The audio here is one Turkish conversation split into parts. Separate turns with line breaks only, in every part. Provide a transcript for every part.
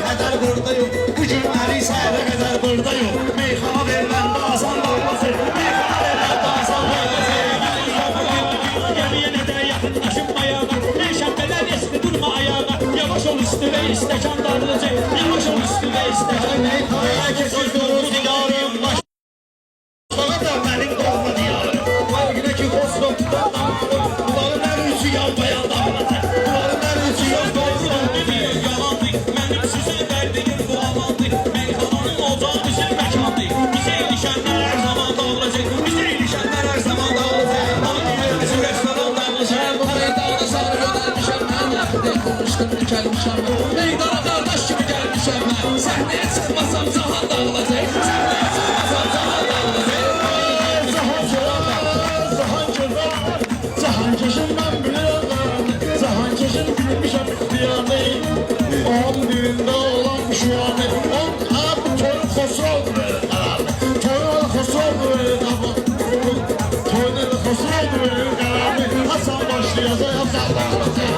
hədər burada yox. Bu günləri isə nə qədər burada yox. Meyxana verilən dağsan dağlası, meyxana verilən dağsan dağlası. Gəliyə nə də yaxınlaşınmaya bak, Neşəmbələr eski durma ayağa. Yavaş ol üstü və istəkan darlıcı, yavaş ol üstü və istəkan. Meyxanaya keçir durur diyarım, başlağa da mənim doğma diyarım. Verginə ki xosrom tutan dağladım, bunların hər üçü yalbayan dağladı. Bunların hər üçü yalbayan dağladı. Yalandı, mənim sizə verdiyim bu amandı. Meyxananın ocağı bizim məkandı. Bizə ilişənlər hər zaman dağılacaq, bizə ilişənlər hər zaman dağılacaq. Anadolu'ya bizim restoran dağılacaq.
Bu meydana sarı yönelmişəm mən, Qurmuşqın gəlmişəm mən, meydana qardaş kimi gəlmişəm mən. Səhnəyə çıxmasam cahan dağılacaq, səhnəyə çıxmasam cahan dağılacaq.
Cahan keşindən bilirəm, cahan keşin bilmişəm ixtiyarlıyım. Onun birində olan şu anı, onun toyun Xosrov verir qararını. Toyun Xosrov verir qararını. Toyun Xosrov verir qararını. Hasan başlayacaq, Hasan dağılacaq.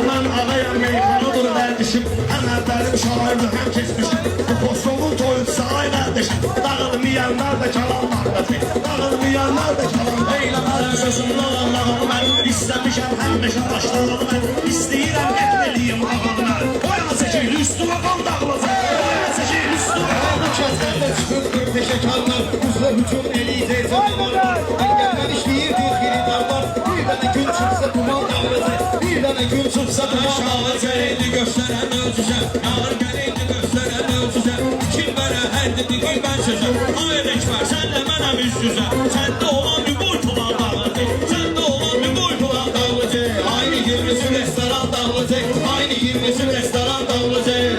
Mən ağayam, meyxanadır vərdişim. Həm əvvəlim şairdir, həm keçmişim. Bu Xosrovun toyu saray vərdişim. Dağılmayanlar da kalan dağılacaq. Dağılmayanlar da kalan eyləmər sözümlə Allah'ım mən. İstəmişəm həmişə başlananı mən. İstəyirəm etmeliyim ağam mən. Oyanacaq, üstü ağam dağılacaq. Oyanacaq, üstü ağam.
Bu kəslərdə çıxırdır peşəkarlar, Quzla hücum eləyəcək canavarlar. Əngəllər işləyirdir xirinarlar, bir dənə gün çıxsa duman dağılacaq, bir dənə gün çıxsa duman dağılacaq.
Gələydi göstərən ölçüzəm, yağır gələydi göstərən ölçüzəm. Kim bərə hər dediğim ben sözüm. Hayır ekber, sənlə mənəm üz yüzə. Səndə olan bir boy pulan dağılacaq, səndə olan bir boy pulan dağılacaq.
Aynı 20'si restoran dağılacaq, aynı 20'si restoran dağılacaq.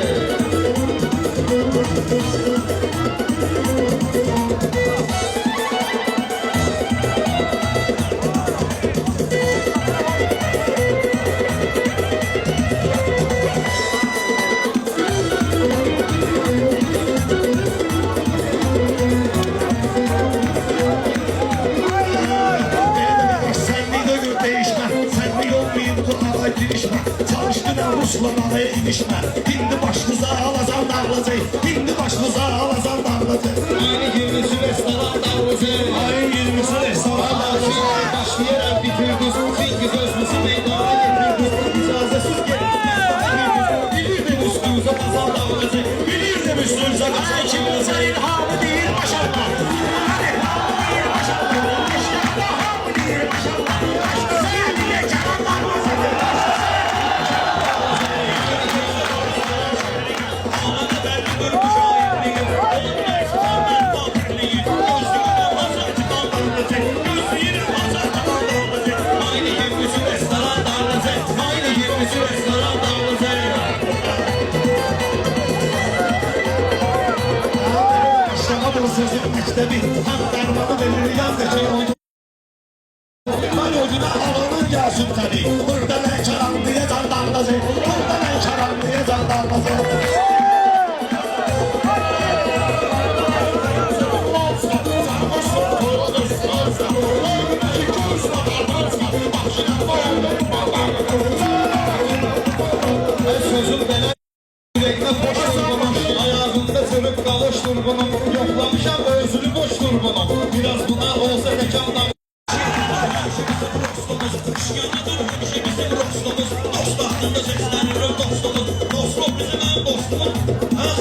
Ruslan araya ilişme. Hindi başınıza alacağım dağılacak. Hindi başınıza alacağım dağılacak.
Aynı 20'si restoran dağılacaq,
Ayın 20'si restoran dağılacak.
başlayarak bitirdiniz, çünkü sözünüzü meydana getirdiniz. İcazəsiz gelip
Bilirdim üstünüze kazan dağılacak. Bilirdim üstünüze kazan. İkinize ilhamı değil maşallah. Hadi ilhamı değil maşallah. İlhamı değil maşallah. Sevdiye kelam dağılacak.
aynı 20'si restoran dağılacaq, aynı 20'si restoran dağılacaq.
Başlamadır sözün mektebi. Tam dermanı verir yandaki oyunu. Ben oyuna alanın gelsin tabi. Burada ne çaran diye can dağılacak. Burada ne çaran diye can dağılacak.
Sözüm belə yüreğine boş durmanım, ayağında sürüp kalış durmanım. Yoklamışam özünü boş durmanım, biraz buna olsa mekandan.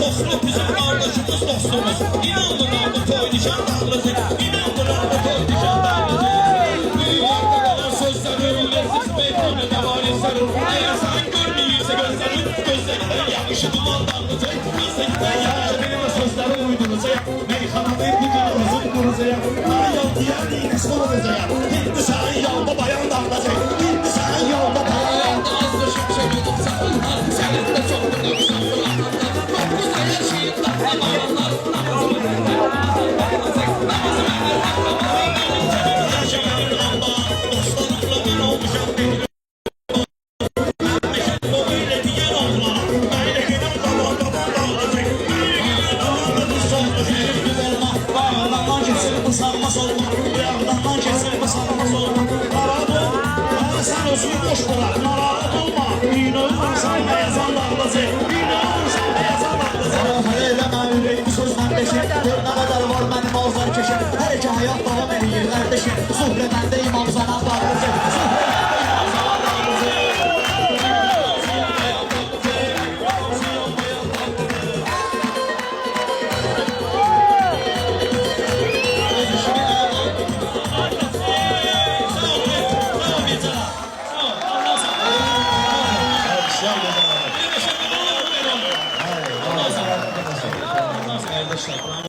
Dostluk bizim kardeşimiz dostumuz. İnandır abi toy nişan dağılacak, İnandır abi toy nişan dağılacak.
Dünyada kadar sözlerim, leziz meydanı da var eserim.
Eğer sen görmeyirse gözlerinden yakışı duman dağılacak, gözlerinden yakışı
Benim o sözlere uyduracak. Meyhanayı bu canımızın kuracak. Ayol diğer dini sorulacak. Hindi sen yolda bayan dağılacak. Hindi sen yolda bayan.
Ayağında azlaşıp çekilip sakınlar. Senin de çok da noksan bırakırlar. Dokuz ay yaşayıp da amanlar. Namazı verirler, dağılacak. Namazı verirler, dağılacak. Yaşamanın anda dostlarımla ben olmuşam benim. Sanmaz olma